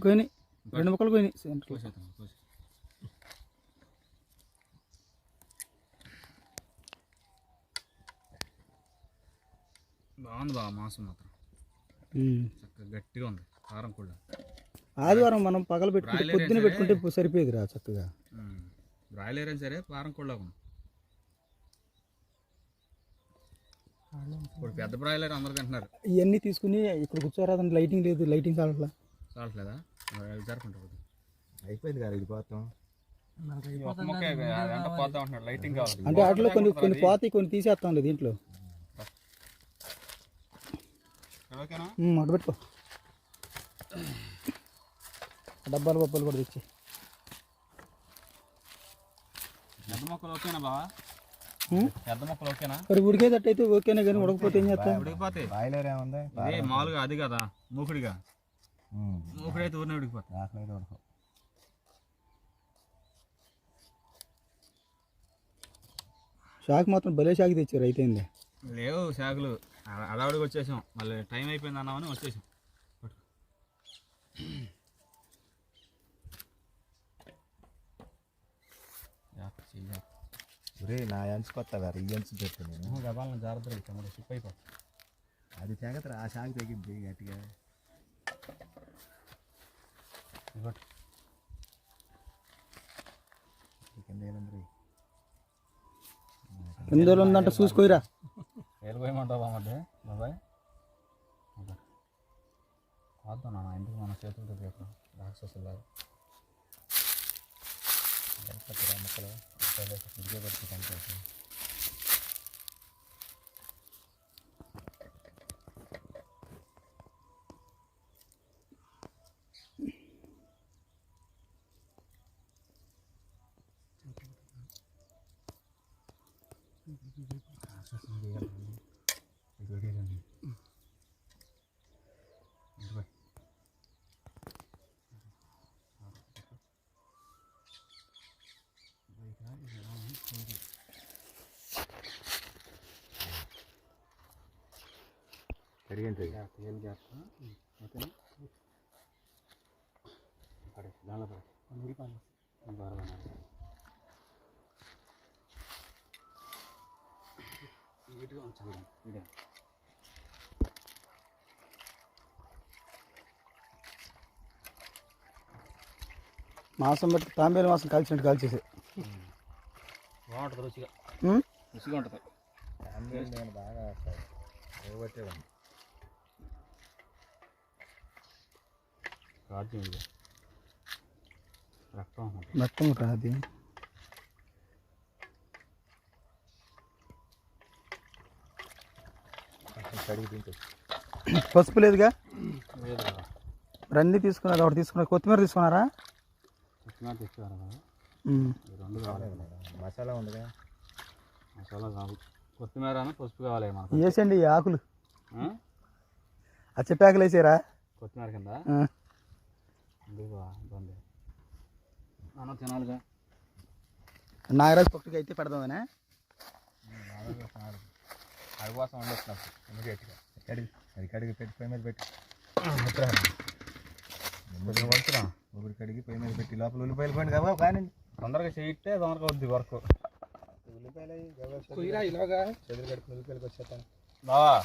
పోయినాయి, 2 ముక్కలు పోయినాయి. బాగుంది బాగా, మాంసం మాత్రం చక్కగా గట్టిగా ఉంది, కారం కూడా. ఆదివారం మనం పగలు పెట్టుకుంటే పొద్దున పెట్టుకుంటే సరిపోయేది రా చక్కగా. బ్రాయిలర్ అయినా సరే కారం కూడా ఉంది. ఇప్పుడు పెద్ద బ్రాయిలర్ అందరు తింటున్నారు. ఇవన్నీ తీసుకుని ఇక్కడ కూర్చోరాదండి, లైటింగ్ లేదు, లైటింగ్ చాలట్లేదా జరుపుకుంటారు. అయిపోయింది కదా ఇది పోతాం పోతా ఉంటున్నాడు, లైటింగ్ కావాలి అంటే వాటిలో కొన్ని పోతాయి, కొన్ని తీసేస్తాం లేదు దీంట్లో. అటు పెట్టుకో, డబ్బాలు బొబ్బలు కూడా తెచ్చి. పెద్ద మొక్కలు ఓకేనా బావా? పెద్ద మొక్కలు ఓకేనా? మరి ఉడికేటట్టు అయితే ఓకేనా, కానీ ఉడకపోతే ఏం చేస్తా? ఉడికిపోతాయి. బాయిలర్ ఏముంది ఇది మామూలుగా అది కదా, మూకుడిగా. మూకుడైతే ఊరినే ఉడికిపోతాయి. షాక్ మాత్రం భలే షాక్ తెచ్చారు. అయితే లేవు షాకులు, అడావిడికి వచ్చేసాం. మళ్ళీ టైం అయిపోయింది అన్నామని వచ్చేసాం. నా ఎంచు కొత్త గారు ఈ ఎంచు పెట్టు నేను గబాలను జాగ్రత్తగా ఇస్తాను, షిప్ అయిపోతుంది. అది తెగతరా, ఆ షాక్ తెగింది గట్టిగా. ఎందులో ఉందంట చూసుకోరా. వెళ్ళిపోయమంటావా మధ్య బాబాయ్? కాద్దాం నాన్న, ఎందుకు మన చేతులతో చెప్పు రాక్షసులాగా. మొక్కలు ఇదిగే పెట్టి కనిపిస్తుంది. మాంసం బట్టి తాంబేలు మాంసం కాల్చినట్టు కాల్చేసి బాగుంటుంది, రుచిగా రుచిగా ఉంటుంది. నేను బాగా పట్టేవాడిని. రక్తం రాది. పసుపు లేదుగా, రన్నీ తీసుకున్నారు. ఒకటి తీసుకున్నారు, కొత్తిమీర తీసుకున్నారా? కొత్తిమీర తీసుకున్నారా? రెండు కావాలి. మసాలా ఉందిగా, మసాలా కావాలి, కొత్తిమీర పసుపు కావాలి. మనకు వేసండి ఈ ఆకులు, అచ్చపాకులు వేసారా కొత్తిమీర కింద. అన్న తినాలిగా. నాగరాజు పట్టుకు అయితే పెడదామనే అది కోసం వండొచ్చినప్పుడు ఇమీడియట్గా అది కడిగి పెట్టి పొయ్యి మీద పెట్టి వంచురా. ఊపిరి కడిగి పొయ్యి మీద పెట్టి లోపల ఉల్లిపాయలు పండి కదా కానీ తొందరగా చేయితే తొందరగా వద్దు వర్క్. ఉల్లిపాయలు చెదురు కడుపుని ఉల్లిపాయలకు వచ్చేస్తాను బావా.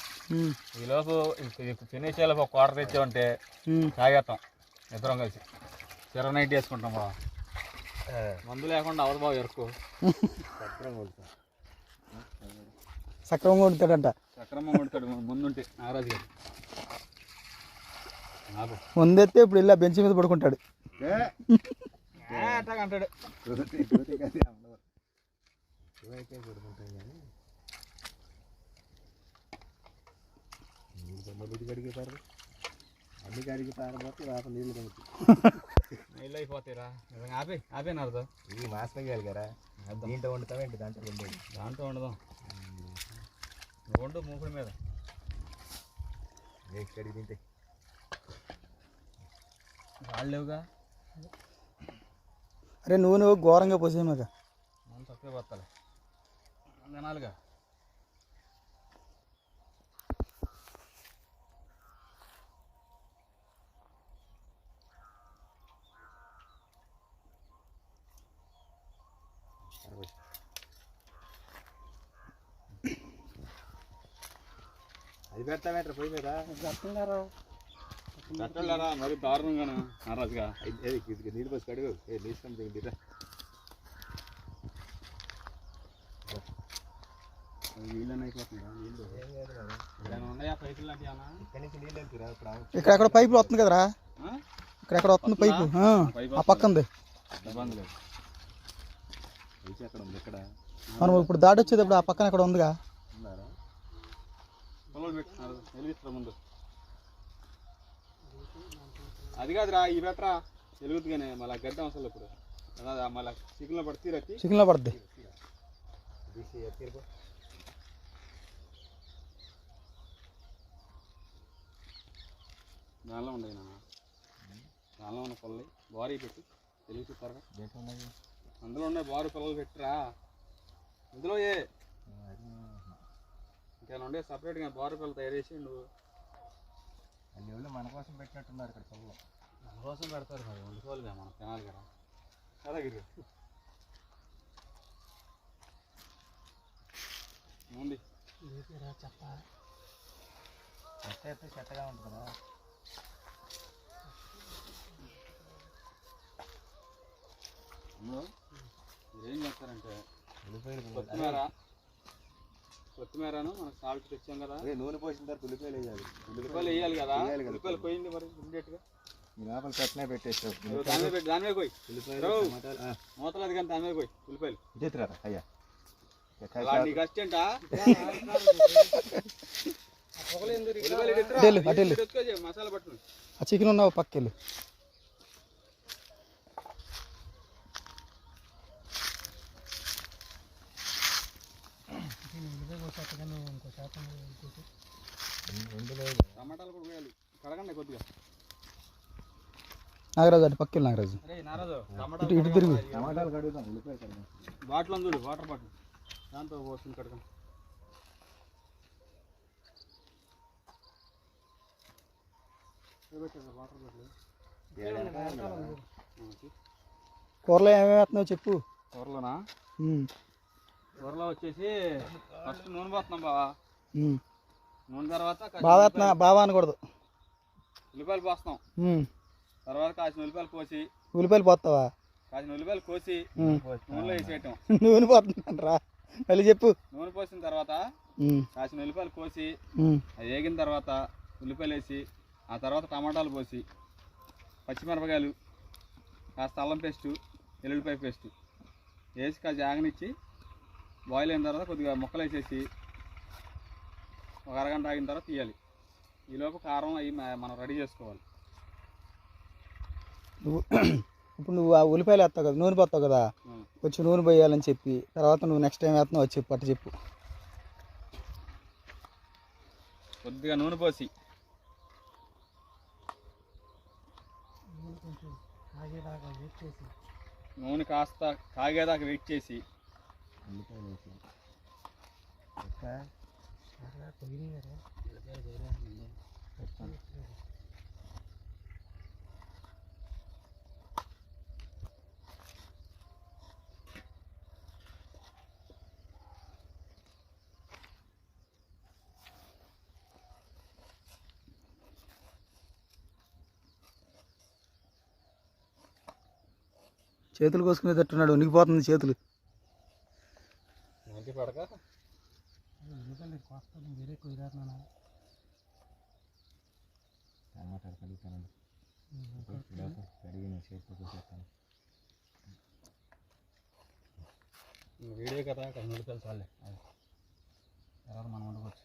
ఈలోపు ఫినిషియాలకు ఒక క్వార్టర్ తెచ్చామంటే తాగేస్తాం ఇద్దరం కలిసి. చిర నైట్ వేసుకుంటాం బావ. మందు లేకుండా అవదు బావ ఎరుకు. సక్రమంగా వండుతాడంట. సక్రమంగా వండుతాడు ముందుంటే నాగరాజు గారు. ముందెత్తే ఇప్పుడు ఇలా బెంచ్ మీద పడుకుంటాడు. అట్లా అంటాడు. కడిగి పారు అన్ని కడిగి పారబోతే లోపల నీళ్ళు కలుగుతాయి. నీళ్ళు అయిపోతాయిరా. ఆపే ఆపేనా అర్థం. ఇది మాసం కలిగారా? దీంట్లో వండుతావేంటి? దాంట్లో వండేది. దాంట్లో వండుదాం. వండు మూకుడి మీద కడిగి తింటే రాళ్ళు లేవుగా. అరే నూనె ఘోరంగా పోసేమాక. మనం తక్కువ పోతాలి తినాలిగా. పెడతామేంటారు పొయ్యి మీద పెట్టలేరా మరి దారుణంగాను నారాజుగా నీళ్ళు పోసి కడుగు నీళ్ళు దిగ నీళ్ళని అయిపోతుందా నీళ్ళు ఏమైనా ఉన్నాయా పైపులు లాంటివి అన్నా ఇక్కడి నుంచి నీళ్ళు వెళ్తురా ఇప్పుడు ఇక్కడ పైపులు వస్తుంది కదరా ఇక్కడ వస్తుంది పైపు ఆ పక్కంది ఇబ్బంది లేదు అక్కడ ఉంది ఇక్కడ మనం ఇప్పుడు దాటి వచ్చేటప్పుడు ఆ పక్కన ఇక్కడ ఉందిగా ఉన్నారా పొలం పెట్టినారు వెలిగిస్తారు ముందు అది కాదురా ఈ బెటరా వెలుగుతుగానే మళ్ళీ గడ్డం అసలు ఇప్పుడు మళ్ళీ చికెన్లో పడితే రచ్చి చికెన్లో పడుద్ది దానిలో ఉండదు నాన్న దానిలో ఉన్న పొలం బారీ పెట్టి వెలుగు చూస్తారా అందులో ఉన్నాయి బారు పొలాలు పెట్టిరా అందులో ఇంకా ఉండే సపరేట్గా బారు పిల్లలు తయారు చేసి నువ్వు అన్ని వాళ్ళు మన కోసం పెట్టినట్టున్నారు ఇక్కడ పొలంలో మన కోసం పెడతారు మరి వండుకోవాలిగా మనం తినాలి కదా అలాగే ఉంది చెత్త అయితే చెత్తగా ఉంటుంది కదా అందులో మీరేం చేస్తారంటే ఉల్లిపాయలు కొత్తిమీరను మనకు సాల్ట్ తెచ్చాం కదా నూనె పోసిన తర్వాత ఉల్లిపాయలు వేయాలి ఉల్లిపాయలు వేయాలి కదా ఉల్లిపాయలు పోయింది మరి ఇమ్మీడియట్గా మీ లోపల చట్నీ పెట్టేస్తావు దాని మీద పెట్టి దాని మీద పోయి ఉల్లిపాయలు టమాటాలు మూతలేదు కానీ దాని మీద పోయి ఉల్లిపాయలు ఇచ్చేతురా అయ్యా అలా నీకు అస్టెంటా మసాలా పట్టుకుని ఆ చికెన్ ఉన్న పక్కెళ్ళు టమాటాలు కూడా వేయాలి కడగండి కొద్దిగా నాగరాజు అటు పక్కెళ్ళు నాగరాజు నారాజు ఇటు తిరుగు టమాటాలు కడుగుతాం ఉల్లిపాయలు కడుగుతాం బాటిల్ చూడు వాటర్ బాటిల్ దాంతో పోతుంది కడగండి వాటర్ బాటిల్ కూరలో ఏమేమి వేస్తున్నావు చెప్పు కూరలోనా కూరలో వచ్చేసి ఫస్ట్ నూనె పోతున్నాం బావా నూనె తర్వాత బావా అనకూడదు ఉల్లిపాయలు పోస్తాం తర్వాత కాసిన ఉల్లిపాయలు కోసి ఉల్లిపాయలు పోతావా కాసిన ఉల్లిపాయలు కోసి నూనెలో వేసేయటం నూనె పోతున్నాను రా మళ్ళీ చెప్పు నూనె పోసిన తర్వాత కాసిన ఉల్లిపాయలు కోసి అది వేగిన తర్వాత ఉల్లిపాయలు వేసి ఆ తర్వాత టమాటాలు పోసి పచ్చిమిరపకాయలు కాస్త అల్లం పేస్టు వెల్లుల్లిపాయ పేస్టు వేసి కాస్త ఆగనిచ్చి బాయిల్ అయిన తర్వాత కొద్దిగా ముక్కలు వేసేసి ఒక అరగంట ఆగిన తర్వాత తీయాలి ఈలోపు కారం అవి మనం రెడీ చేసుకోవాలి ఇప్పుడు ఆ ఉల్లిపాయలు వేస్తావు కదా నూనె పోతావు కదా కొంచెం నూనె పోయాలని చెప్పి తర్వాత నువ్వు నెక్స్ట్ టైం వేస్తున్నావు వచ్చి చెప్పు అట్టు చెప్పు కొద్దిగా నూనె పోసి నూనె కాస్త కాగేదాకా వెయిట్ చేసి ఉల్లిపాయలు వేసి చేతులు కోసుకునేటట్టున్నాడు ఉనికిపోతుంది చేతులు పడక టమాటాలు కడుగుతానండి కడిగి నేను చేతితో కోసేస్తాను వీడియో కదా ఉల్లిపాయలు చాలే తర్వాత మనం వండుకోవచ్చు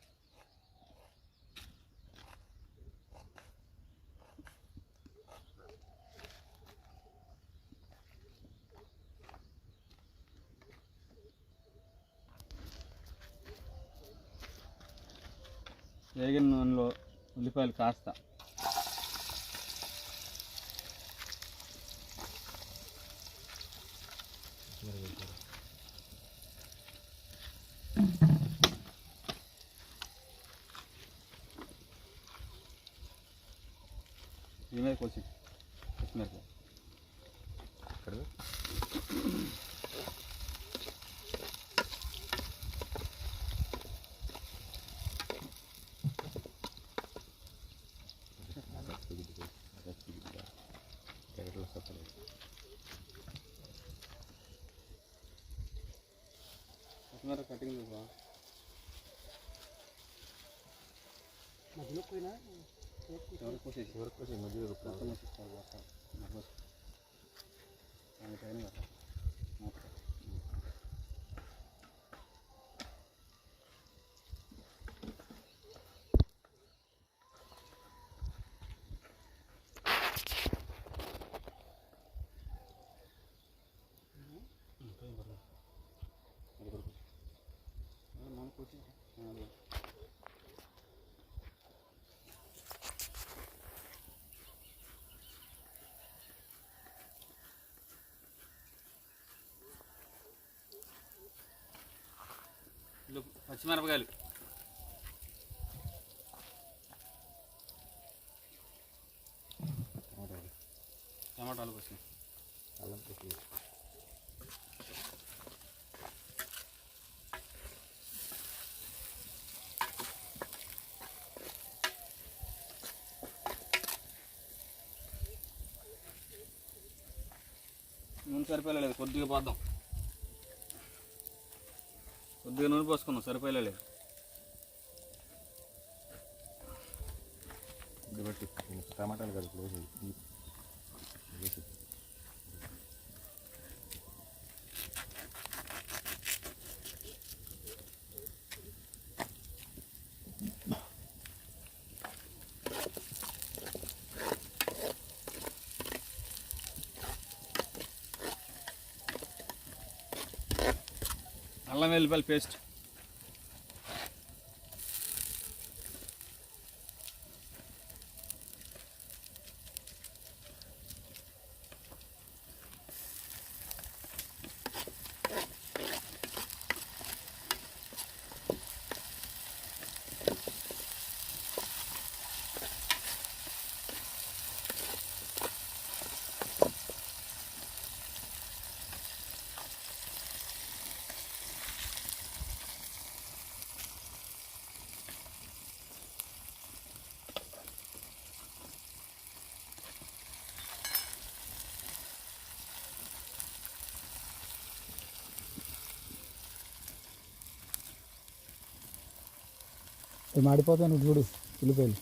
వేగిన నూనెలో ఉల్లిపాయలు కాస్త దీని కోసి పచ్చిమిరపకాయ పచ్చిమిరపకాయ కటింగ్ చూసా మధ్యలో పోయినా ఎవరికి కోసేసి మధ్యలో మొత్తం వేసిస్తారు పైన కదా పచ్చిమిరపకాయలు టమాటాలు కోసం అల్లం పేస్ట్ నూనె సరిపోయలేదు కొద్దిగా పోద్దాం కొద్దిగా నూనె పోసుకుందాం సరిపోయలేదు ఇది బట్టి టమాటాలు కలిపి వేసి అల్లం వెల్లిపాయల పేస్ట్ మాడిపోతాను చూడు ఉల్లిపాయలు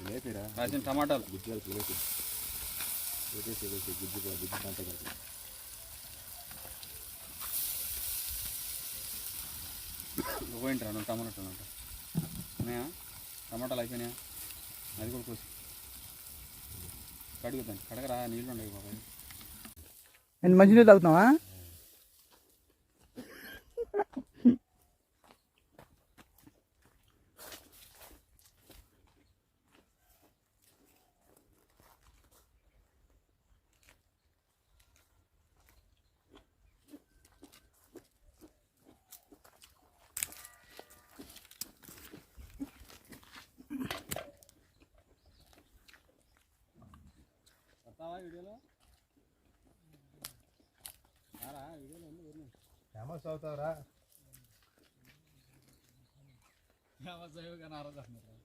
లేపిరా రాసిన టమాటాలు గుజ్జు కలిపి వేసి గుజ్జు దాంట్లో కలిపి పోయింటారా నువ్వు టమాటాలు అంట ఉన్నాయా టమాటాలు అయిపోయినాయా అది కూడా కోసి కడుగుతాను కడగరా నీళ్ళు ఉండవు బాబాయ్ నేను మంచినీళ్ళు తాగుతున్నావా వీడియోలో వీడియోలో ఉంది ఫేమస్ అవుతావురా ఫేమస్ అయ్యో కానీ ఆరోజు అంటున్నారు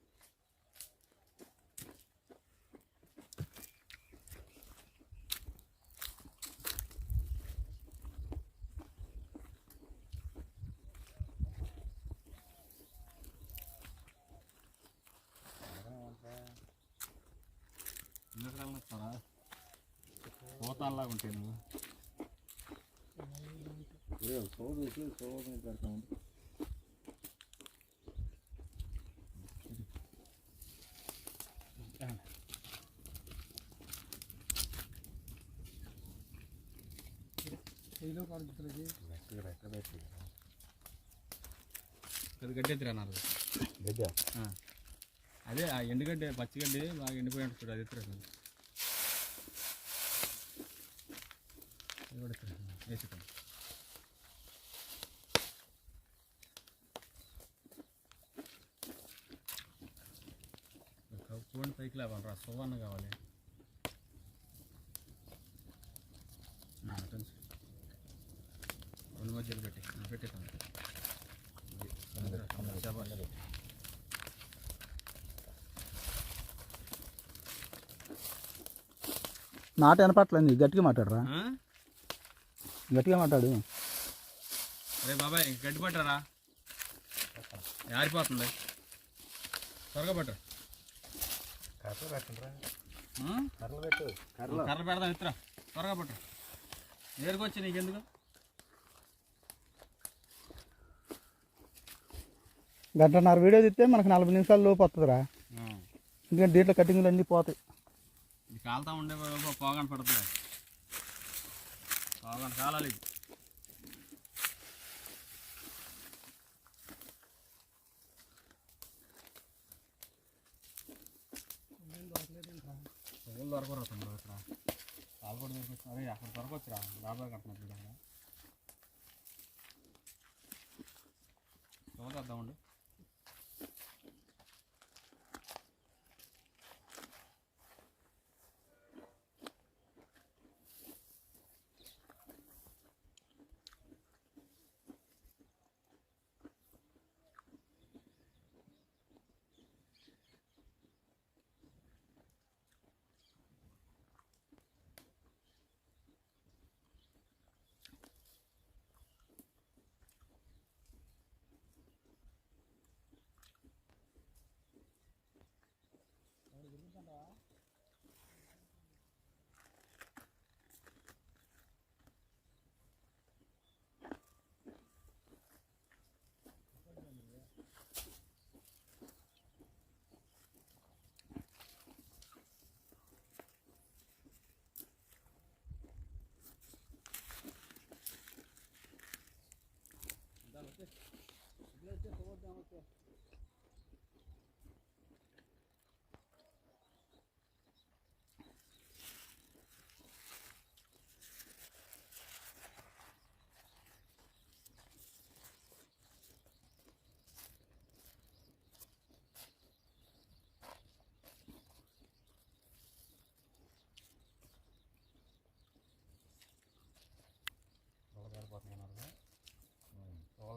పోతాల్లాగా ఉంటాయి నువ్వు పెడతాం అది గడ్డి ఎత్తిరా అన్నారు గడ్డ అదే ఆ ఎండుగడ్డి పచ్చిగడ్డి బాగా ఎండిపోయి ఉంటుంది చూడు అది ఎత్తిరా అది కూడా ఎత్తిరా వేసుకోండి చూడండి పైకి లేవాలి రా సువన్న కావాలి రెండు మధ్యలో పెట్టేస్తాను మాట వినపట్లేదు గట్టిగా మాట్లాడరా గట్టిగా మాట్లాడు రే బాబాయ్ గడ్డి పట్టరా, ఆరిపోతుంది, త్వరగా పట్టరా. కర్రలు పెట్టండిరా, ఉం? కర్రలు పెట్టు. కర్రలు కర్రలు పెడదాం, ఇత్తరా త్వరగా పట్టరా. నేరుకొచ్చి నీకెందుకు? గంటన్నర వీడియో తీస్తే మనకు 40 నిమిషాల లోపు వస్తుందిరా. ఎందుకంటే దీంట్లో కటింగ్లు అన్నీ పోతాయి. ఇది కాలుతా ఉండే పోగానే పడుతుంది, పోగానే కాలాలి. ఇది పువ్వులు దొరకరు తమ్ముడు, ఇక్కడ పాలు కూడా దొరకొచ్చు. అరే అక్కడ దొరకొచ్చురా, రాబోయే కట్టినప్పుడు అక్కడ చూద్దామండి.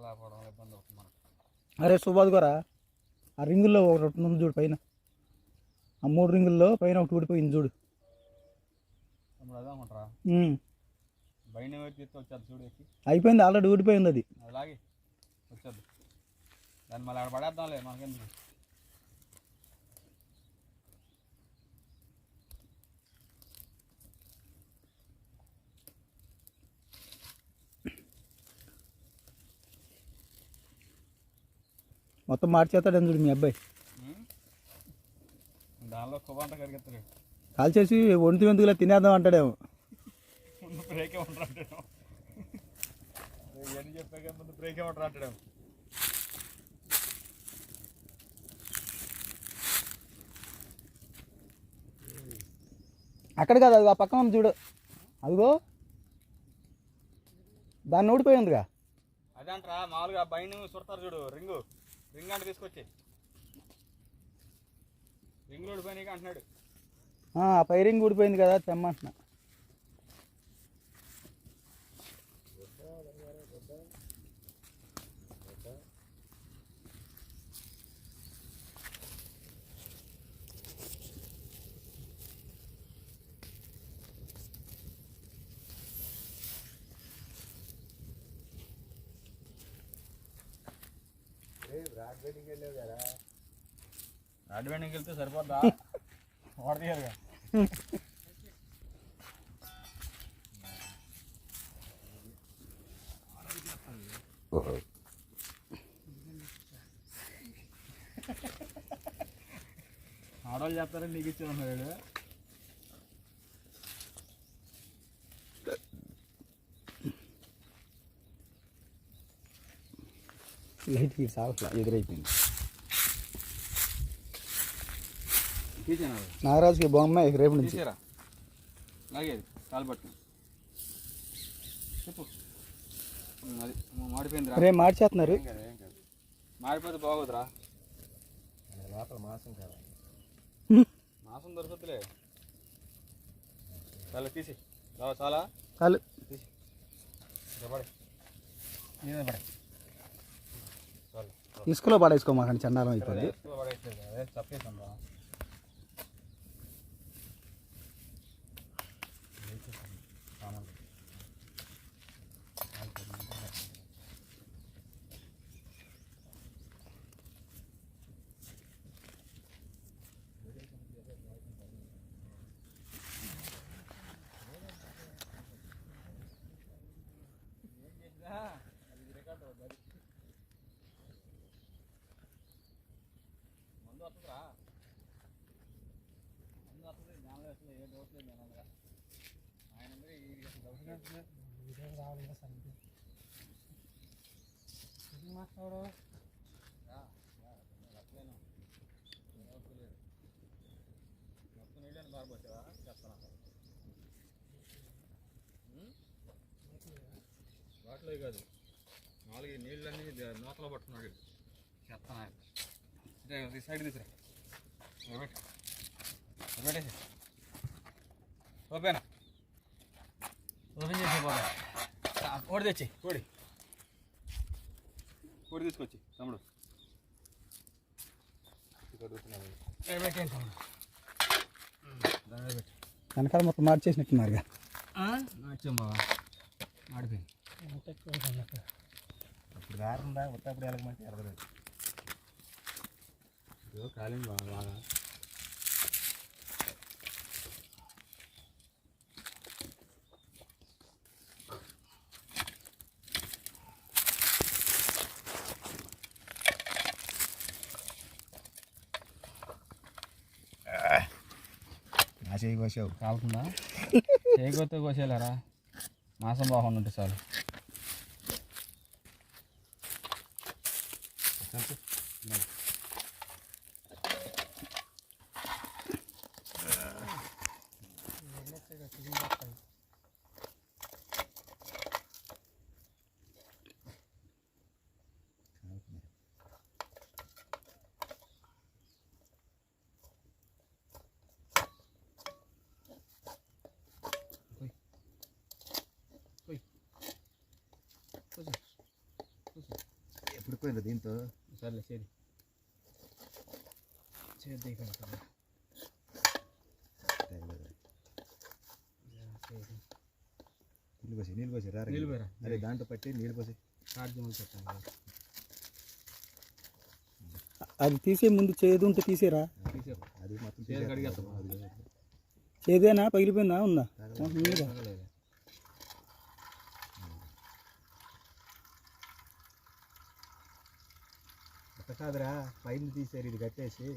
లేకపోవడం ఇబ్బంది అవుతుంది మనకు. అరే సుబాద్ గారా, ఆ రింగుల్లో ఒకటి ఉంది చూడు పైన, ఆ 3 రింగుల్లో పైన ఒకటి ఊడిపోయింది చూడు. ఇప్పుడు అదే అనుకుంటారా, బయట తీస్తే వచ్చేది చూడు, ఎక్కి అయిపోయింది, ఆల్రెడీ ఊడిపోయింది అది. అలాగే వచ్చేది, దాన్ని మళ్ళీ అక్కడ పడేద్దాంలే మనకెందుకు. మొత్తం మార్చేస్తాడని చూడు మీ అబ్బాయి. దానిలో కొవ్వంతా కరిగెత్తాడు, కాల్ చేసి ఒంటి ఎందుకులా తినేద్దాం అంటాడేమో. ముందు బ్రేక్ ఏమంటారు అంటాడేమో, ఇవన్నీ చెప్పాక ముందు బ్రేక్ ఏమంటారు అంటాడేమో. అక్కడ కాదు, అది ఆ పక్కన ఉంది చూడు, అదిగో దాన్ని ఊడిపోయిందిగా. అదంటరా మామూలుగా బయట చుడతారు చూడు, రింగ్ అంటే తీసుకొచ్చి రింగ్ ఊడిపోయినాక అంటున్నాడు. పై రింగ్ ఊడిపోయింది కదా తెమ్మంటున్నా. రాడ్ బెండింగ్కి వెళ్తే సరిపోద్దా, వాడదీయారుగా. ఆడవాళ్ళు చెప్తారని నీకు ఇచ్చాను. Light feet సాగట్లా, ఎదురైపోయింది. నాగరాజుకి బొమ్మ రేపు నుంచి తీసారా, లాగేది కాలు పట్టుకుని చెప్పు. అది మాడిపోయింది, రేపు మార్చేస్తున్నారు. మాడిపోతే బాగోదురా, లోపల మాసం కదా, మాసం దొరుకుతులే. చాలా తీసి చాలా చాలు, తీసి పడే నీదే పడే, ఇసుకలో పడేసుకోమాకండి, చండాలం అయిపోద్ది. పడేసేది అదే తప్పేసాం రా. వాటిలో కాదు 4 నీళ్ళన్నీ నూతలో పట్టుకున్నాడు చెత్త సైడ్ తీసురా పెట్టేసి ఓపెన్ చేసి కోడి తెచ్చి కోడి తీసుకొచ్చి తమ్ముడు పెట్టేయండి తమ్ముడు దాని పెట్టి వెనకాల మొత్తం మార్చేసినట్టున్నారుగా మార్చాం బాబా మాడిపోయింది అప్పుడు దారుందా ఉత్తప్పుడు ఎలాగమంటే ఎరగలేదు కాలింది బాగా నా చేయి కోసావు కాలుతుందా చేయకొత్తే కోసేలారా మాసం బాగుంటే చాలు ఎప్పుడు పోయింది దీంతో సర్లే చేది చేద్దాం ఇక్కడ నీళ్ళు పోసి రా నీళ్ళు పోయిరా అరే దాంట్లో పట్టి నీళ్ళు పోసి చార్జింగ్ పెట్టాను అది తీసే ముందు చేదు ఉంటే తీసేరా తీసేపు అది మొత్తం చేదు కడిగేస్తాం చేదేనా పగిలిపోయిందా ఉందా తగలేదు అట్ట కాదురా పైన తీసారు ఇది కట్టేసి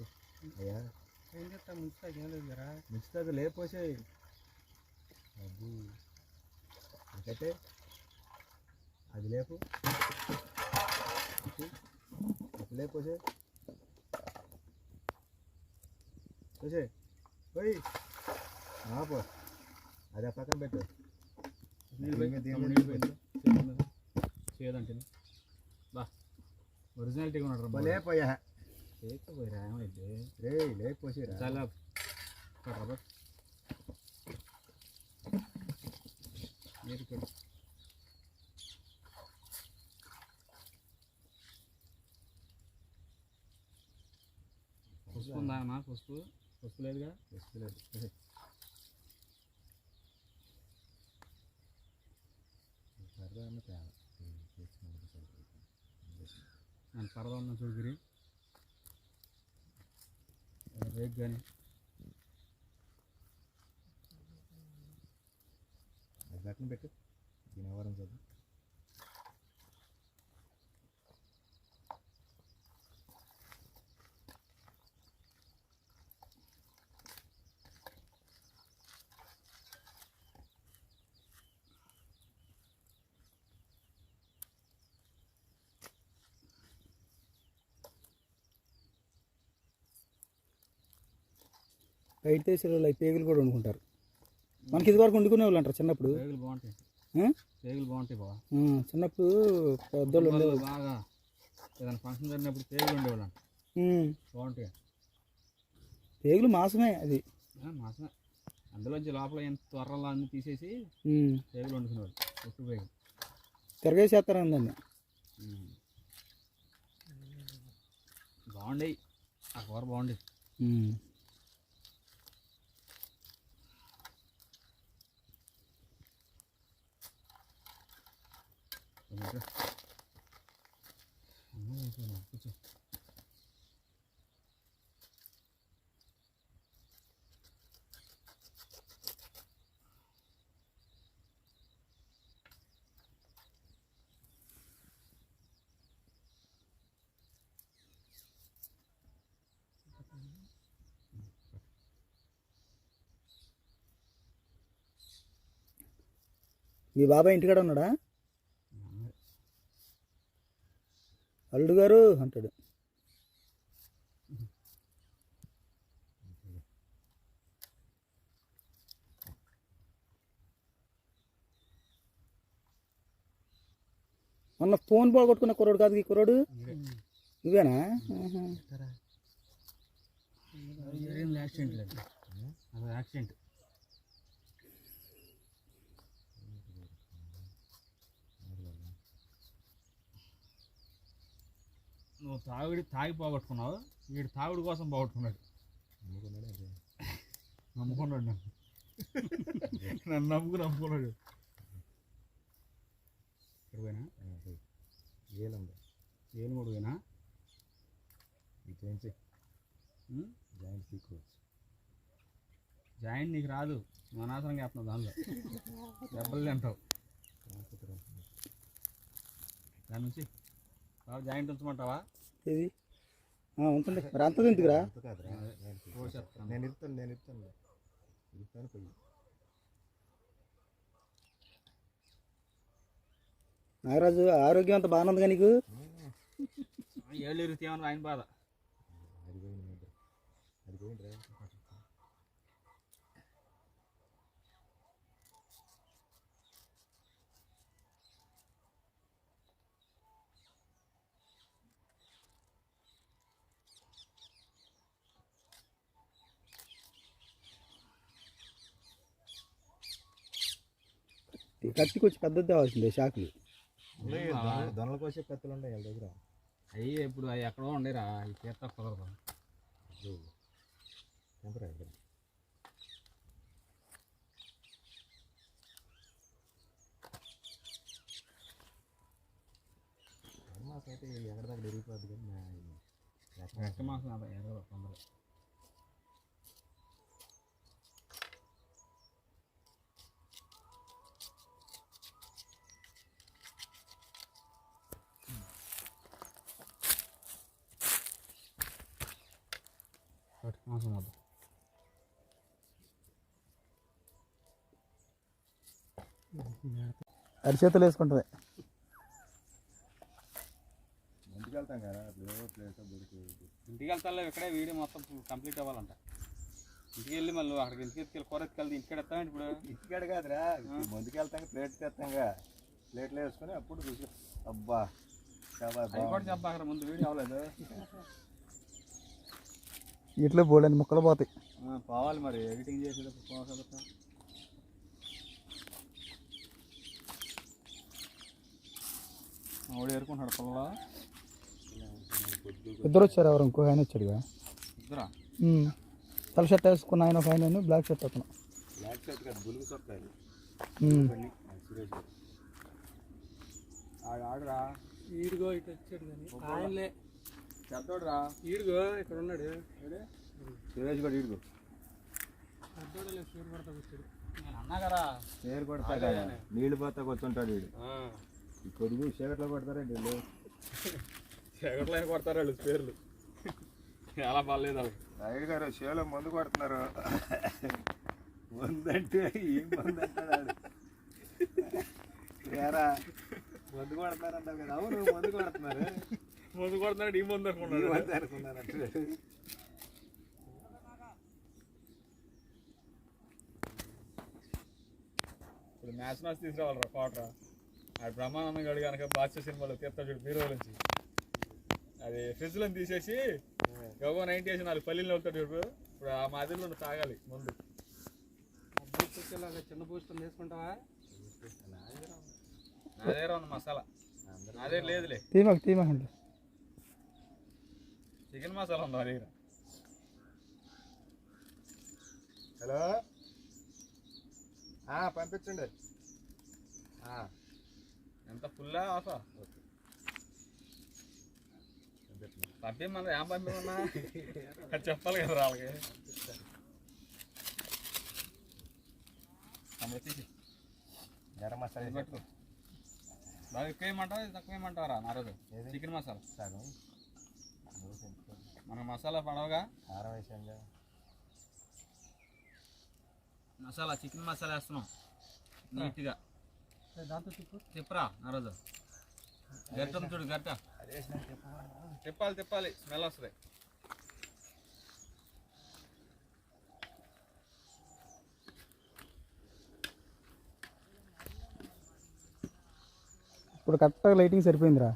అయ్యా ముంచుతుంది లేపోసేయి అబ్బు కట్టే అది లేపు అప్పుడు లేపోసే పోసే పోయి ఆపో అది ఆ పక్కన పెట్టు చేయదంటే బా ఒరిజినాలిటీగా ఉన్నాడు లేపోయా చేయకపోయిరా ఏమైతే రే లేపోసేరా చాలా కట్రా మీరు కూడా పసుపు ఉందా అమ్మా పసుపు లేదుగా వస్తలేదు నేను పరదా ఉన్న చూగిరి రేట్ కానీ అది పక్కన పెట్టు దీని అవరం చదువు బయట తీసే వాళ్ళు అవి పేగులు కూడా వండుకుంటారు మనకి ఇది వరకు వండుకునే వాళ్ళు అంటారు చిన్నప్పుడు పేగులు బాగుంటాయి ఆ? పేగులు బాగుంటాయి బాగా చిన్నప్పుడు పెద్దోళ్ళు ఉండేవాళ్ళు బాగా ఏదైనా ఫంక్షన్ జరిగినప్పుడు పేగులు ఉండేవాళ్ళు బాగుంటాయి పేగులు మాసమే అది మాసమే అందులోంచి లోపల ఎంత త్వరలో అన్ని తీసేసి పేగులు వండుకునేవాళ్ళు ఉప్పు పేగులు తిరగేసేస్తారు దాన్ని బాగుండేవి ఆ కూర బాగుండేది కూర్చో మీ బాబాయ్ ఇంటికాడ ఉన్నాడా? అల్లుడు గారు అంటాడు. మొన్న ఫోన్ పోగొట్టుకున్న కుర్రోడు కాదు ఈ కుర్రోడు? నువ్వేనా? యాక్సిడెంట్. నువ్వు తాగి పోగొట్టుకున్నావు, వీడు తాగుడు కోసం పోగొట్టుకున్నాడు. నమ్ముకున్నాడు నన్ను నమ్ముకున్నాడు. ఇక్కడ పోయినా ఏను కూడా పోయినా జాయింట్ నీకు రాదు, అనవసరంగా వేస్తున్నావు దానిలో దెబ్బలు తింటావు. దాని నుంచి జాయింట్ ఉంచమంటావా? ఏది ఉంటుంది మరి అంత ఎందుకురా? నేను ఇస్తాను పోయి. నాగరాజు ఆరోగ్యం అంత బాగానే ఉందిగా నీకు? ఏళ్ళు ఇరుగుతామని ఆయన బాధ. కత్తి కొంచెం పెద్దది తేవాల్సిందే షాకులు. దొనల కోసే కత్తులు ఉన్నాయి వాళ్ళ దగ్గర. అయ్యి ఇప్పుడు అవి ఎక్కడో ఉండేరా, ఈ చేత కుదరదు. మాసం అయితే ఎక్కడ దగ్గర ఎరిగిపోద్ది కానీ గట్టి మాసం అదే ఎరగదు తొందరగా. మాసం వద్దు. అరిచేతులు వేసుకుంటుంది. ఇంటికి వెళ్తాం కదా ఇంటికి వెళ్తాలో ఇక్కడే వీడియో మొత్తం కంప్లీట్ అవ్వాలంట. ఇంటికి వెళ్ళి మళ్ళీ అక్కడికి ఇంటికి కూర ఎత్తుకెళ్తే ఇంటికాడ ఎత్తామంటే ఇప్పుడు ఇంటికాడ కాదురా, ముందుకు వెళ్తాం ప్లేట్ తెస్తాంగా, ప్లేట్లు వేసుకొని అప్పుడు రుచి. అబ్బా అది కూడా చెప్పా అక్కడ ముందు వీడియో అవ్వలేదు. ఇట్లా బోల్డని ముక్కలు పోతాయి. పోవాలి మరి ఎడిటింగ్ చేసేటప్పుడు పోవాలి కదా. ఆవిడ ఏరుకుంటున్నాడు పొలంలో. ఇద్దరు వచ్చారు, ఎవరు ఇంకో ఆయన వచ్చాడుగా. ఇద్దరా? తల షర్ట్ వేసుకున్న ఆయన ఒక ఆయన, బ్లాక్ షర్ట్ అతను. బ్లాక్ షర్ట్ కాదు, బులుగు చొక్కాలి. సురేష్ గారు ఆడురా. ఈడుగో ఇటు వచ్చాడు కానీ ఆయనలే పెద్దోడురా. ఈడుగో ఇక్కడ ఉన్నాడు. సురేష్ కూడా ఇడుగు పెద్దోడలే పేరు పడతా వచ్చాడు. నేను అన్నా కదా పేరు కొడతా కదా, నీళ్ళు పోతా కూర్చుంటాడు వీడు. ఈ కొడుకు చీకట్లో కొడతారండి వీళ్ళు. చీకట్లో కొడతారు వాళ్ళు పేర్లు. చాలా బాగాలేదు వాళ్ళకి. నాయుడు గారు షేలో మందు కొడుతున్నారు. మందంటే ఏం మందు అంటాడు ఏరా, మందు కొడుతున్నారు అంటారు కదా. అవును మందు కొడుతున్నారు. ముందు కొడుతున్నాడు, ఈ ముందు అనుకున్నాడు. అనుకున్నారు అంటే ఇప్పుడు మ్యాచ్ తీసుకురావాలరా కోటరా. అది బ్రహ్మానందం గడి కనుక బాద్షా సినిమాలో తీస్తాడు చూడు బీరో నుంచి. అది ఫ్రిడ్జ్లో తీసేసి గోగో 90 వేసి 4 పల్లీలు వెళ్తాడు చూడు. ఇప్పుడు ఆ మాదిరిలో తాగాలి ముందు. చిన్న పూస్తం వేసుకుంటావా? నా దగ్గర ఉన్న మసాలా నా దగ్గర లేదులే. తీమకండి. చికెన్ మసాలా ఉంది నా దగ్గర. హలో పంపించండి. ఎంత ఫుల్లా ఆఫా? పంపిమ్మన్నా ఏం పంపిమన్నా చెప్పాలి కదా వాళ్ళకి. గరం మసాలా పెట్టు. బాగా ఎక్కువ ఏమంటావా తక్కువ ఏమంటావరా నా రోజు? చికెన్ మసాలా మనకు మసాలా పడవగా. కారం వేసాంగా మసాలా చికెన్ మసాలా వేస్తున్నాం నీట్గా. దాంతో తిప్పు. తిప్పరా ఆ రోజు గట్ట చూడు గట్ట తిప్పాలి స్మెల్ వస్తుంది. ఇప్పుడు కరెక్ట్గా లైటింగ్ సరిపోయిందిరా,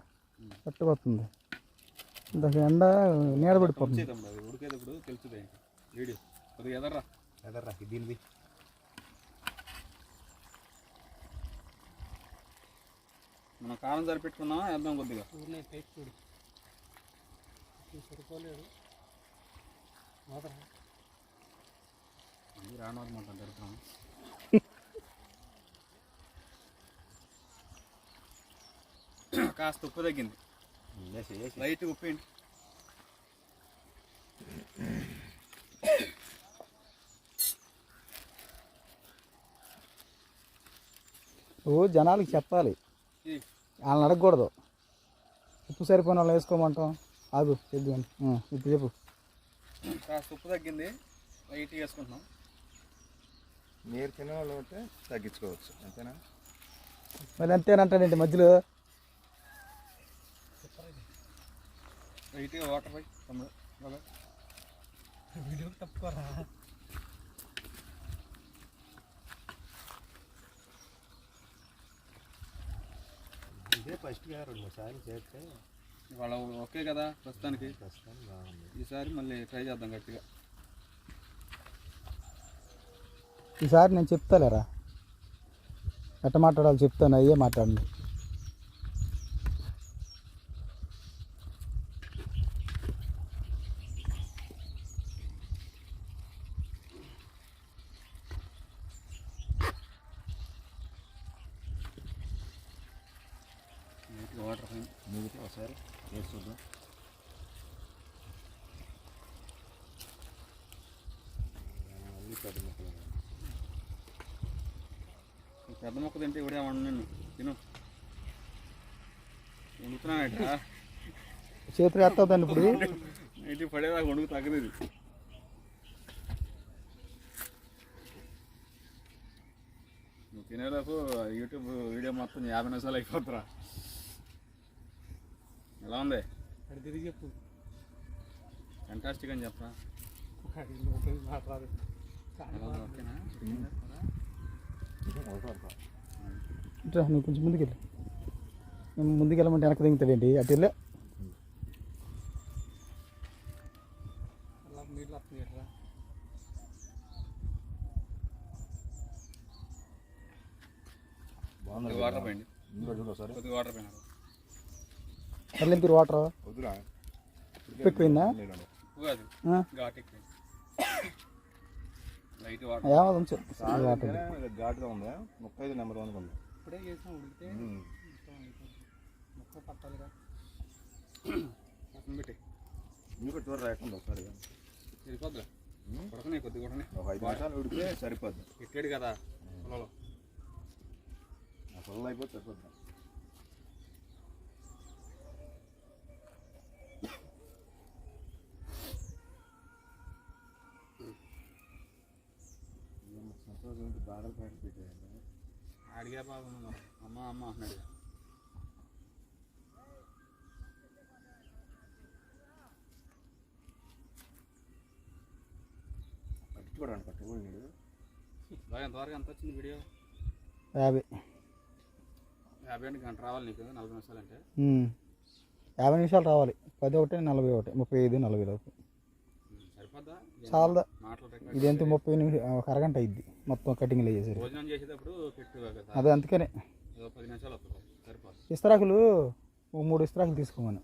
కరెక్ట్గా వస్తుంది. ఇంత ఎండ నీడ పడిపోతుంది. అది ఉడికేటప్పుడు తెలుస్తుంది వీడియో కొద్దిగా ఎదర్రా దీనిది మనం కారం సరిపెట్టుకున్నాం వేద్దాం కొద్దిగా. ఊరినే టేస్ట్ చూడు. ఇది సరిపోలేదు. మాత్రం రానోదు మొత్తం జరుపుతున్నాం. కాస్త ఉప్పు తగ్గింది, లైట్ ఉప్పు ఏంటి. ఓ జనాలకి చెప్పాలి, వాళ్ళని అడగకూడదు. ఉప్పు సరిపోయిన వాళ్ళు వేసుకోమంటాం. ఆగు చెప్పు, ఇప్పుడు చెప్పు. కాస్త ఉప్పు తగ్గింది, లైట్ వేసుకుంటున్నాం. మీరు తినేవాళ్ళు ఉంటే తగ్గించుకోవచ్చు, అంతేనా? మరి అంతేనంటానండి మధ్యలో. లైట్గా వాటర్ పోయి తమ్ముడు బాగా వీడియో తప్పుకోరా. ఇదే ఫస్ట్గా 2-3 సార్లు చేస్తే ఇవాళ ఓకే కదా ప్రస్తుతానికి. ప్రస్తుతానికి బాగుంది. ఈసారి మళ్ళీ ట్రై చేద్దాం గట్టిగా. ఈసారి నేను చెప్తాలేరా, ఎట్ట మాట్లాడాలి చెప్తాను, అయ్యే మాట్లాడండి. వాటర్ పోయి మిగితే ఒకసారి వేసి చూద్దాం. మళ్ళీ పెద్ద మొక్క తింటే ఇవిడే వండు తిను. వండుతున్నానట చేతులు ఎత్తాదండి ఇప్పుడు. ఇంటికి పడేదాకా వండుకు తగ్గదు ఇది. నువ్వు తినేలోపు యూట్యూబ్ వీడియో మొత్తం 50 నిమిషాలు అయిపోతురా. ఎలా ఉంది? అది తిరిగి చెప్పు. ఫెంటాస్టిక్ అని చెప్పరా. మాట్లాడు. ఓకేనా? ఇట్రా నువ్వు కొంచెం ముందుకెళ్ళి. మేము ముందుకెళ్ళమంటే వెనక్కి దిగుతాడేంటి, అటు వెళ్ళే. అలా నీళ్ళు వస్తున్నాయి. కొద్దిగా వాటర్ పోయండి, ఒకసారి కొద్దిగా వాటర్ పోయినా మళ్ళీ ఎంత వాటర్ వద్దురా, ఎక్కువైందా? ఉప్పు కాదు ఘాట్ ఎక్కువ. లైట్ వాటర్ ఏమవుతుంది ఘాటుగా ఉందా? 35 నెంబర్ 1 ఉంది. ఇప్పుడే చేసాం, ఉడికితే మొక్క పట్టాలిగా. పక్కన పెట్టి మీకు చూడ రాకుండా ఒకసారి సరిపోద్దురా. కొడకనే కొద్దిగా కొడకనే. ఒక 5 నిమిషాలు ఉడితే సరిపోద్ది. పెట్టాడు కదా పొలంలో. ఆ పొలం అయిపోతే సరిపోద్ది. బాధలు బయట పెట్టేయండి. అడిగా బాబు అమ్మ అంటున్నాడు. పట్టించుకోవడానికి పట్టుకోండి. బాగా ఎంతవరకు ఎంత వచ్చింది వీడియో? 50 అంటే గంట రావాలి నీకు. 40 నిమిషాలు అంటే 50 నిమిషాలు రావాలి. 11, 41, 35, 40 లోపు సరిపోద్దా? చాలా. మాట్లాడే ఇదేంత 30 నిమిషాలు, ఒక అరగంట అయింది మొత్తం కటింగ్లు చేసేది. భోజనం చేసేటప్పుడు పెట్టు కదా. అదే అందుకనే 10 నిమిషాలు వస్తుంది, సరిపోతుంది. ఇస్తరాకులు 3 ఇస్తరాకులు తీసుకోమను.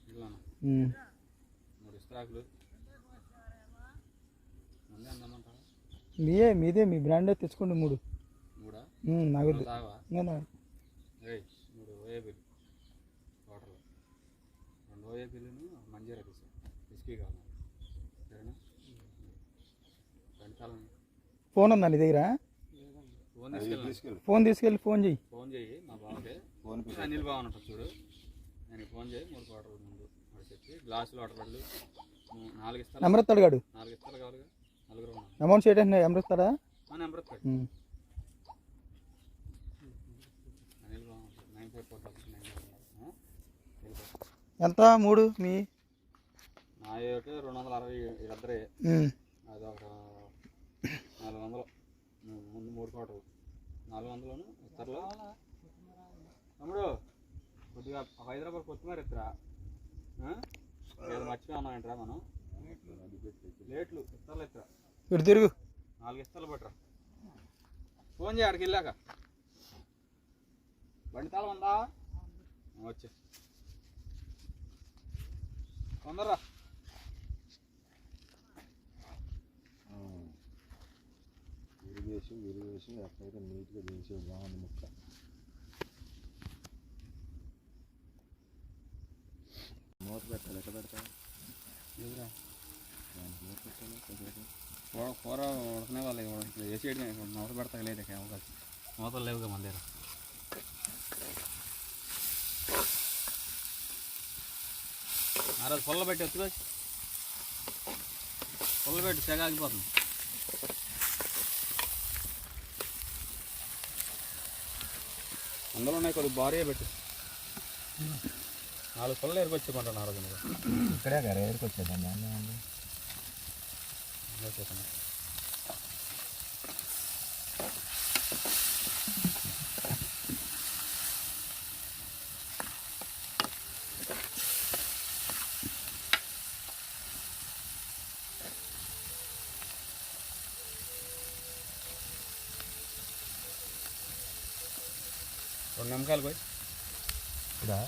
ఇల్లు 3 ఇస్తరాకులు ముందే అందమంటావా? మీదే మీ బ్రాండే తెచ్చుకోండి. 3 నాకు తాగవా? 3 ఓఏబిల్ వాటర్లో 2 ఓఏబిల్ను మంజీరా తీసాను. విస్కీ కావాలి సరేనా? 2 కాలం. ఫోన్ ఉందా నీ దగ్గర? ఫోన్ తీసుకెళ్ళి ఫోన్ చెయ్యి. ఫోన్ చేయి మా బావకి. అనిల్ బావ ఉంటుంది చూడు, నేను ఫోన్ చేయి. 3 వాటర్ ముందు వాడు చెప్పి గ్లాసులు వాటర్ పళ్ళు 4 ఇస్తారు. నెంబర్ ఇస్తాడు గాడు. 4 ఇస్తారు కావాలిగా. 4 అమౌంట్ చేయడానికి నెంబర్ ఇస్తాడా? నెంబర్ ఇస్తాడు. ఎంత 3 మీ నా ఒకటి 260 వీళ్ళిద్దరే అది ఒక 400 ముందు 3 కోటలు 400 ఇస్తర్లో తమ్ముడు కొద్దిగా హైదరాబాద్ కొత్తిమీర ఇస్తారా ఏదో మర్చిపోయి ఉన్నాయంటరా మనం ప్లేట్లు ఇస్తర్లు ఇస్తారా ఇటు తిరుగు 4 ఇస్తర్లు పట్టరా ఫోన్ చేయ అక్కడికి వెళ్ళాక బండి తాళం ఉందా వచ్చే తొందరరా విరిగేసి ఎక్కడైతే నీట్గా చేసి బాగుంది ముక్క మూత పెట్టాలి ఎక్కడ పెడతాను ఎదురా కూర ఉడకనే వాళ్ళు వేసి మూత పెడతా లేదు అవకాశం మూతలు లేవుగా మన దగ్గర ఆ రోజు పొల్ల పెట్టి వచ్చుకో పొల్ల పెట్టి తెగ ఆగిపోతుంది అందులో ఉన్నాయి కొద్దిగా భారీగా పెట్టు 4 పొల్ల ఎరుకొచ్చుకుంటాను ఆ రోజు మీరు ఇక్కడే గారు ఎదురుకు వచ్చేద్దాం రెండు నిమ్మకాయలు పోయి ఇదా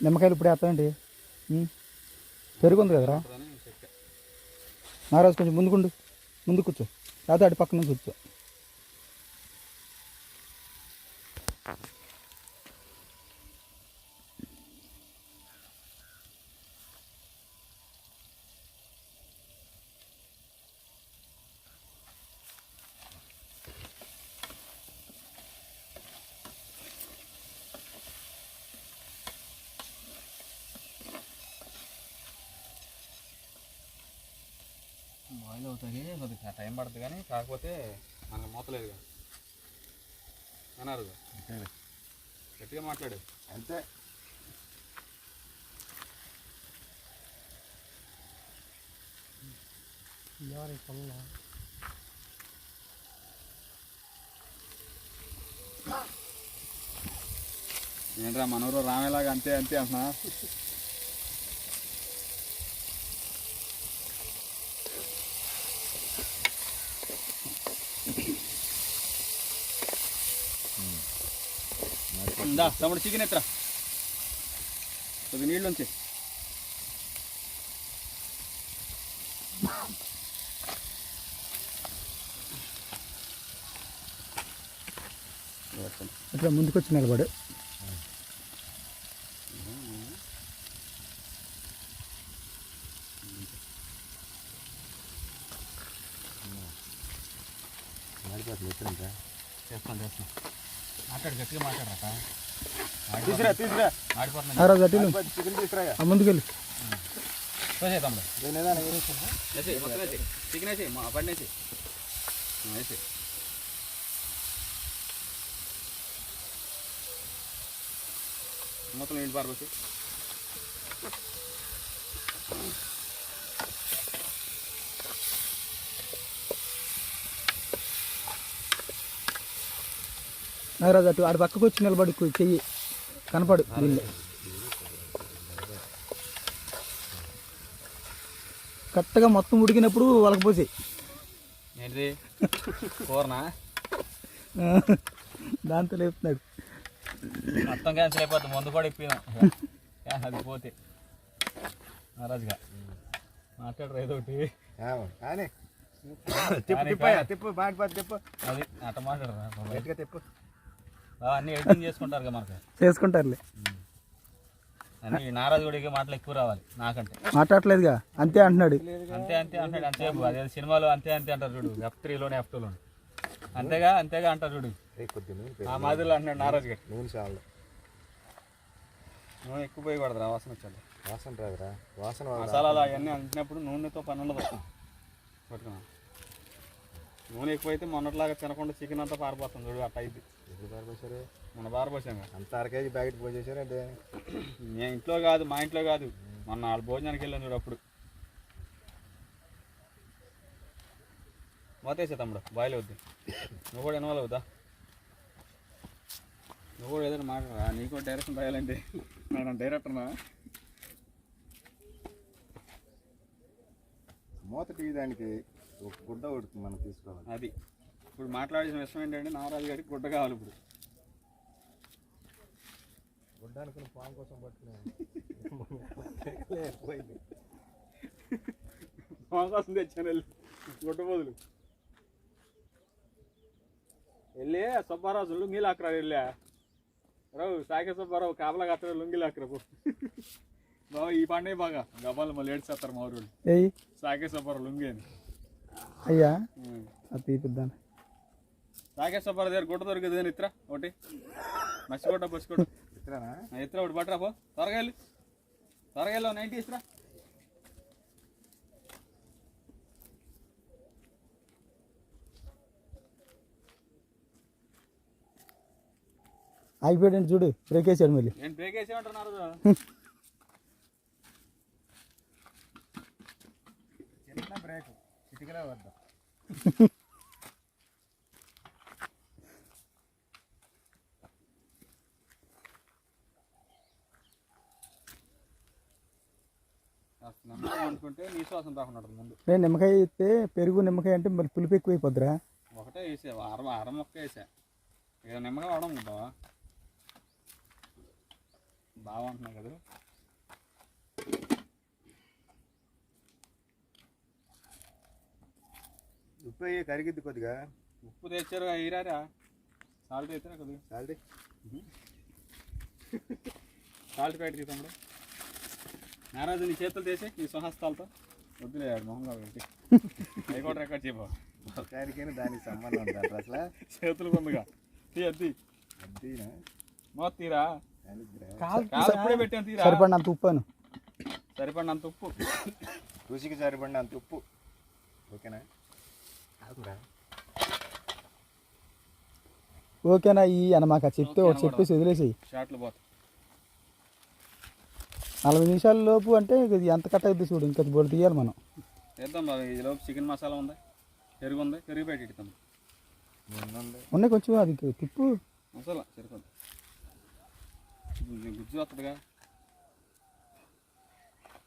నిమ్మకాయలు ఇప్పుడు వేస్తాయండి పెరుగుంది కదరా నారాజు కొంచెం ముందు కూర్చో లేకపోతే అటు పక్కన కూర్చో బాయిల్ అవుతాయి కొద్దిగా టైం పడుతుంది కానీ కాకపోతే మనకు మూతలేదు కదా అన్నారు గట్టిగా మాట్లాడు అంతే ఎవరి పొల్ల ఏంట్రా మనూరు రామేలాగా అంతే అంతే అంటున్నా దా తమ్ముడు చికెన్ ఎత్తరా కొద్దిగా నీళ్ళు ఉంచి ఇట్లా ముందుకొచ్చి నిలబడు చేస్తాను మాట్లాడు గట్టిగా మాట్లాడరా తీసురా ఆడిపోతున్నా నారాజు అటు చికెన్ తీసురా ముందుకెళ్ళి తమ్ముడు వేసి మొత్తం వేసి చికెన్ వేసి బండి వేసి వేసి మొత్తం నీళ్ళు పారబోసి నారాజు అటు ఆడ పక్కకు వచ్చి నిలబడి చెయ్యి కనపడు వీళ్ళు కరెక్ట్గా మొత్తం ఉడికినప్పుడు వాళ్ళకి పోసి ఏంటిది కూరనా దాంతో లేపుతున్నాడు మొత్తం క్యాన్సిల్ అయిపోతుంది ముందు కూడా ఇప్పినాం అది పోతే నారాజుగా మాట్లాడరు ఏదో ఒకటి కానీ తిప్పు తిప్పయ్యా తిప్పు మాడిపోతే తిప్పు అది అట్ట మాట్లాడరా గట్టిగా తిప్పు అన్నీ ఎడిటింగ్ చేసుకుంటారు కదా మనకి చేసుకుంటారులే. అన్నీ నారాజు గుడికి మాటలు ఎక్కువ రావాలి నాకంటే. మాట్లాడలేదుగా, అంతే అంటున్నాడు. అంతే అంతే అంటాడు అంతసేపు. అదే సినిమాలో అంతే అంతే అంటారు చూడు, F3లోనే F2లోనే అంతేగా అంతేగా అంటారు చూడు. కొద్ది నూనె ఆ మాదిరిలో అంటున్నాడు నారాజు గారు. నూనె చాలు. నూనె ఎక్కువ పోయి పడదురా, వాసన వచ్చాడు. వాసన రాదురా, వాసన మసాలాలు అవన్నీ అంటినప్పుడు నూనెతో పని ఉండదు. పట్టుకున్నా నూనె ఎక్కువైతే మొన్నట్లాగా తినకుండా చికెన్ అంతా పారిపోతుంది చూడు, అట్ట అయింది. ఎప్పుడు పారిపోసారు? మన పారిపోసాం అంత అరకేజీ ప్యాకెట్ పోసేసారంటే నేను ఇంట్లో కాదు, మా ఇంట్లో కాదు, మొన్న వాళ్ళ భోజనానికి వెళ్ళాను చూడు. అప్పుడు మోతేసే తమ్ముడు, బాయిల్ అవుద్ది. నువ్వు కూడా ఇన్వాల్వ్ అవుతా, నువ్వు కూడా ఏదైనా మాట్లాడరా. నీకు డైరెక్షన్ రాయాలంటే నేను డైరెక్టర్నా? మూత తీయడానికి ఒక గుడ్డ ఒకటి మనం తీసుకోవాలి. అది ఇప్పుడు మాట్లాడిన విషయం ఏంటంటే నారాజు గారికి గుడ్డ కావాలి. ఇప్పుడు గుడ్డ అనుకుని పాము కోసం పట్టుకున్నాను. పాము కోసం తెచ్చాను వెళ్ళి గుడ్డ బదులు. వెళ్ళి సుబ్బారాజు లుంగిలు అక్కరా వెళ్ళా రావు, సాకే సుబ్బారావు కాపలా కట్టరా లుంగిలు అక్కరా బాబా. ఈ పండుగ బాగా గబాలు మళ్ళీ ఏడ్చేస్తారు మా ఊరు. సాకే సుబ్బారావు లుంగి అని అయ్యా అది తీపిద్దాను. సాకే సుబ్బారావు దగ్గర గుడ్డ దొరికింది కానీ ఇతరా ఒకటి మర్చిపోట పచ్చుకోట ఇతర ఒకటి పట్టరా పో. త్వరగా వెళ్ళి త్వరగా వెళ్ళావు 90 ఇస్తరా. ఆగిపోయాడు చూడు, బ్రేక్ వేసాడు మళ్ళీ. నేను బ్రేక్ వేసేమంటున్నారు. చిన్న బ్రేక్ చిటికలే వద్దాం. అనుకుంటే నీ శ్వాసం రాకుండా ముందు. నేను నిమ్మకాయ ఇస్తే పెరుగు నిమ్మకాయ అంటే మరి పులుపు ఎక్కువ అయిపోద్దిరా. ఒకటే వేసా, అర మొక్క వేసా, ఇక నిమ్మకాయ వాడడం బావా. బాగా అంటున్నావు కదా. ఉప్పు అయ్యి కరిగిద్ది కొద్దిగా. ఉప్పు తెచ్చారు అయ్యారా, సాల్ట్ తెచ్చారా కొద్దిగా. సాల్ట్ సాల్ట్ ప్యాకెట్ తీసాము. నారాజు నీ చేతులు తీసి నీ స్వహస్తాలతో వద్దులే మొహంగా పెట్టి అవి కూడా రికార్డ్ చేయబో. ఒకసారికైనా దానికి సంబంధం ఉంటుంది అసలు. చేతులు కొందగా అద్ది అద్దీనా మోత తీరా అప్పుడే పెట్టాను తీరా. సరిపడినంత ఉప్పాను, సరిపడినంత ఉప్పు, రుచికి సరిపడినంత ఉప్పు. ఓకేనా? ఓకేనా? ఈ అన్నమాక చెప్తే ఒకటి చెప్పేసి వదిలేసేయి. షార్ట్లు పోతా 40 నిమిషాల లోపు అంటే ఇది ఎంత కట్ అవుతుంది చూడు. ఇంకా బొడి తీయాలి మనం. వేద్దాం బాబు. ఈ లోపు చికెన్ మసాలా ఉంది, పెరుగు ఉంది, పెరుగు పెట్టి ఇస్తాం. ఉన్నాయి కొంచెం, అది తిప్పు. మసాలా సరిపోద్ది, గుజ్జు వస్తుందిగా.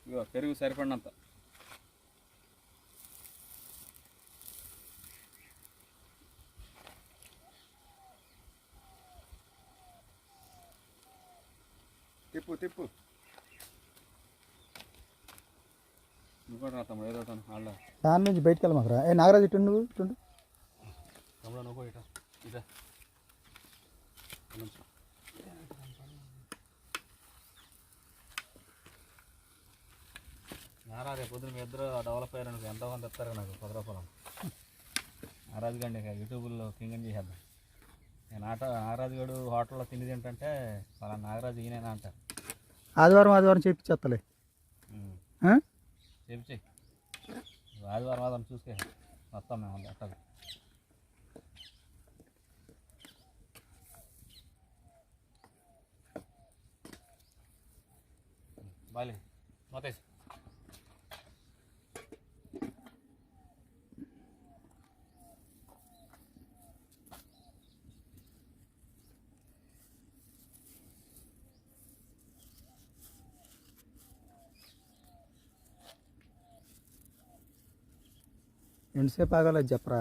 ఇగో పెరుగు సరిపడినంత. తిప్పు తిప్పు. నువ్వు కూడా రా తమ్ముడు, ఏదో వాళ్ళ దాని నుంచి బయటకు వెళ్ళమాకరా. ఏ నాగరాజు ఇటు నువ్వు ఇటు తమ్ముడు, నువ్వు కూడా ఇదా నారా. రేపు పొద్దున మీ ఇద్దరు డెవలప్ అయ్యారనుకో ఎంతో కొంత ఇస్తారు నాకు 10 రూపాయలు. నారాజు గండి యూట్యూబ్లో కింగ్ చేసేద్దాం. నేను నాగరాజు గడు హోటల్లో తిండి తింటే వాళ్ళ నాగరాజు ఈయన అంటారు. ఆదివారం చేపిచ్చేస్తలే. చెప్పి ఆదివారం చూసుకే వస్తాం మేము అట్టగా. బాలే మొత్తేసి ఎంతసేపు ఆగాలి చెప్పరా?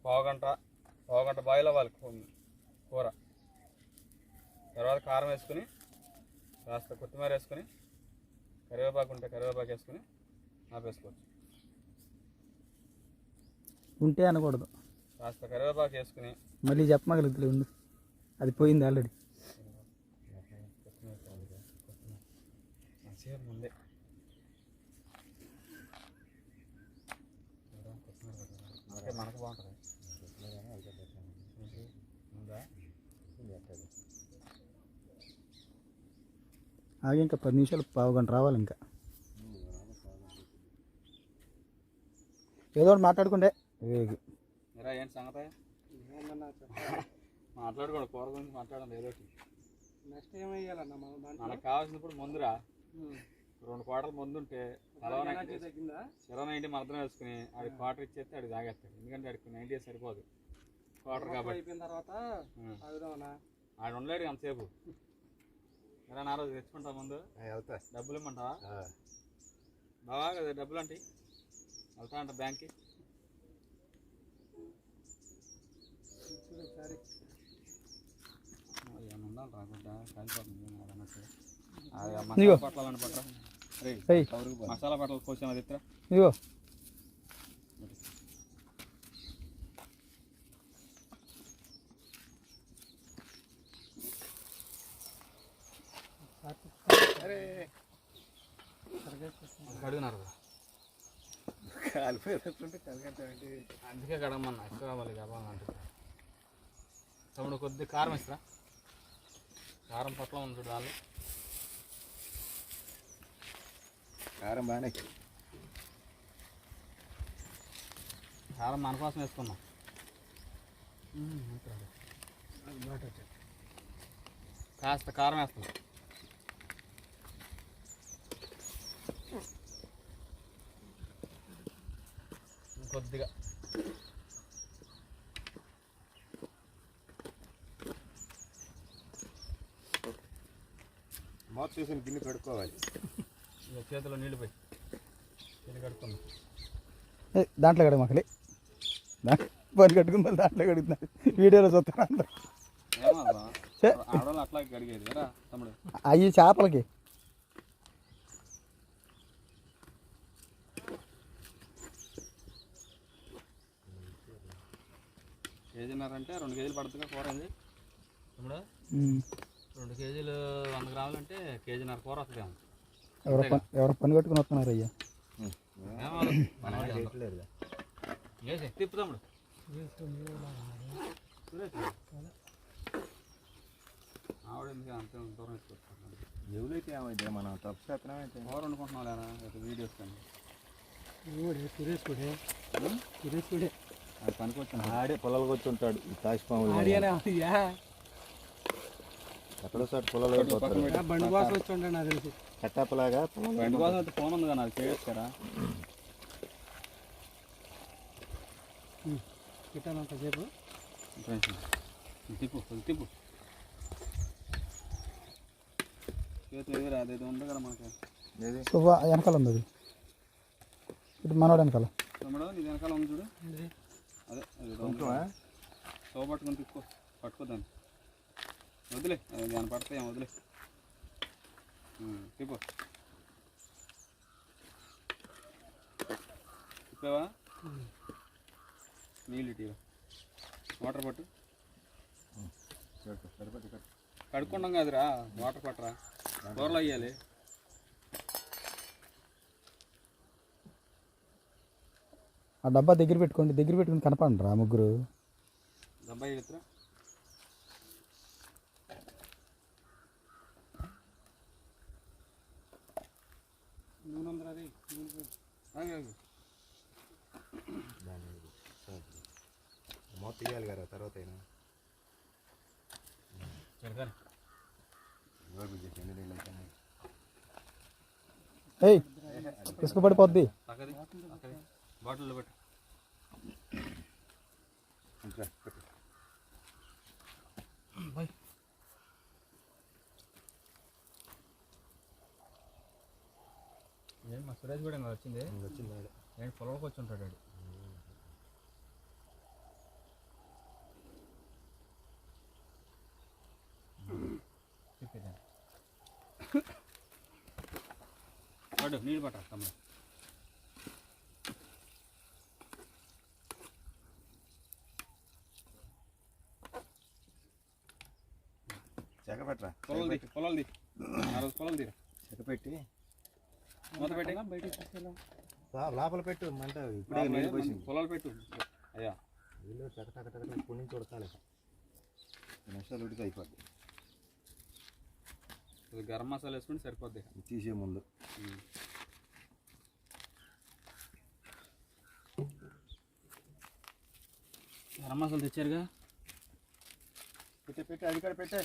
పావుగంట బాయిల్ అవ్వాలి కూర. తర్వాత కారం వేసుకుని, కాస్త కొత్తిమీర వేసుకుని, కరివేపాకు ఉంటే కరివేపాకు వేసుకుని ఆపేసుకోవచ్చు. ఉంటే అనకూడదు. కాస్త కరివేపాకు వేసుకుని మళ్ళీ చెప్పమగలుగుతుంది ఉండు, అది పోయింది ఆల్రెడీ. ముందే మనకు బాగుంటుంది. ఆగి ఇంకా 10 నిమిషాలు, పావు గంట రావాలి ఇంకా. ఏదో ఒకటి మాట్లాడుకుంటే మీరా ఏంటి సంగతి? మాట్లాడుకోండి, కూర గురించి మాట్లాడండి ఏదో ఒకటి. నెక్స్ట్ ఏమయ్యాలన్న మనకు కావాల్సినప్పుడు ముందురా 2 కోటలు ముందుంటే తగ్గిందా? 90 మర్దన వేసుకుని ఆడికి క్వార్టర్ ఇచ్చేస్తే ఆడికి తాగేస్తాడు. ఎందుకంటే ఆడికి 90 సరిపోదు క్వార్టర్ కాబట్టి. అయిపోయిన తర్వాత ఆడు ఉండలేడు అంతసేపు. ఇలా నా రోజు తెచ్చుకుంటా ముందు డబ్బులు ఇమ్మంటావా? బాగా కదా డబ్బులు అంటే వెళ్తా అంట బ్యాంక్కి. ఏమన్నా ఉండాలి రాకుండా కాలిపోతుంది అన్నట్టు. మసాలా పట్టాలని పట్టరా, మసాలా పట్టలు కోసం అది ఇద్దరా. ఇగో కడుగున్నారు అందుకే కడగమన్నా. ఎక్కువ కావాలి కావాలంటే తమ్ముడు కొద్ది కారం ఇస్తారా? కారం పట్ల ఉంది చూడు వాళ్ళు. కారం బాగానే, కారం మన కోసం వేసుకున్నాం. కాస్త కారం వేస్తున్నాం కొద్దిగా. మూత చేసిన గిన్నె కడుక్కోవాలి. చేతిలో నీళ్ళు పోయి గిన్నె కడుక్కున్నాం. దాంట్లో కడగ మక్కలే, పని కట్టుకుని మళ్ళీ దాంట్లో కడుగుతున్నారు. వీడియోలో చూస్తారు అందరు. ఆడవాళ్ళు అట్లా కడిగేది కదా తమ్ముడు. అవి చేపలకి కేజీన్నరంటే 2 కేజీలు పడుతుందిగా కూర అది తమ్ముడు. 2 కేజీలు 100 గ్రాములు అంటే కేజీన్నర కూర వస్తుందేమో. ఎవరు పని కట్టుకుని వస్తున్నారు అయ్యా. తిప్పు తమ్ముడు. ఆవిడ ఎందుకు అంత దూరం వేసుకొస్తాను. ఎవరైతే ఏమైతే మనం తప్పు చేస్తున్నామైతే కూర వండుకుంటున్నాం లేరా వీడియోస్ కానీ. సురేష్ కూడా అది పనికి వచ్చాను. ఆడే పొలాలకు వచ్చి ఉంటాడు కాశీపాము. ఎక్కడో సార్ పొలాలు బండి కోసం వచ్చి ఉంటాడు నాకు తెలిసి. కట్టాపలాగా బండి కోసం అయితే ఫోన్ ఉంది కదా, నాకు చేయొచ్చు కదా. పెట్టానంతసేపు తిప్పు తిప్పు చేతి ఎదురు అదేదో ఉంది కదా మనకి. వెనకాల ఉంది అది, ఇటు మనోడు వెనకాల. తమ్ముడు నీ వెనకాల ఉంది చూడు, అదే అదే స్టవ్ పట్టుకొని తిప్పుకో, పట్టుకోదాన్ని వదిలే, అది దాన్ని పడతాయి వదిలే. తిప్పు తిప్పావా? నీళ్ళు ఇటీవా, వాటర్ పట్టు. కడుక్కుంటాం కదరా, వాటర్ పట్టరా, కూరలు అయ్యాలి. ఆ డబ్బా దగ్గర పెట్టుకోండి, దగ్గర పెట్టుకుని కనపడండి రా ముగ్గురు. డబ్బా ఎత్తురా. నూనె ఉందిరా అది, మూత తీయాలి కదా తర్వాత అయినా. ఏయ్ ఇసుక పడిపోద్ది. బాటిల్లో పెట్టు. ఏం మా సురేష్ కూడా వచ్చింది నేను పొలంలోకి వచ్చి ఉంటాడు వాడు. వాడు నీళ్ళు పట్టాలి తమ్ముడు. పెట్టరా పొలాలు తీ ఆ రోజు పొలాలు తీరా చెక్క పెట్టి మూత పెట్టి బయటికి తీసుకెళ్ళాం. లోపల పెట్టు మంట ఇప్పుడే నీళ్ళు పోసింది పొలాలు పెట్టు అయ్యా నీళ్ళు టక టక టక టక ఇప్పుడు నుంచి ఉడకాలి 2 నిమిషాలు ఉడికి అయిపోద్ది ఇది గరం మసాలా వేసుకుంటే సరిపోద్ది ఇది తీసే ముందు గరం మసాలా తెచ్చారుగా పెట్టే అది కూడా పెట్టే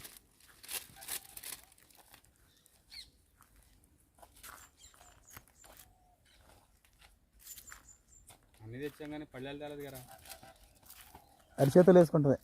అన్నీ తెచ్చాం కానీ పళ్ళాలు తేలేదు కదా అరిచేతులు వేసుకుంటుంది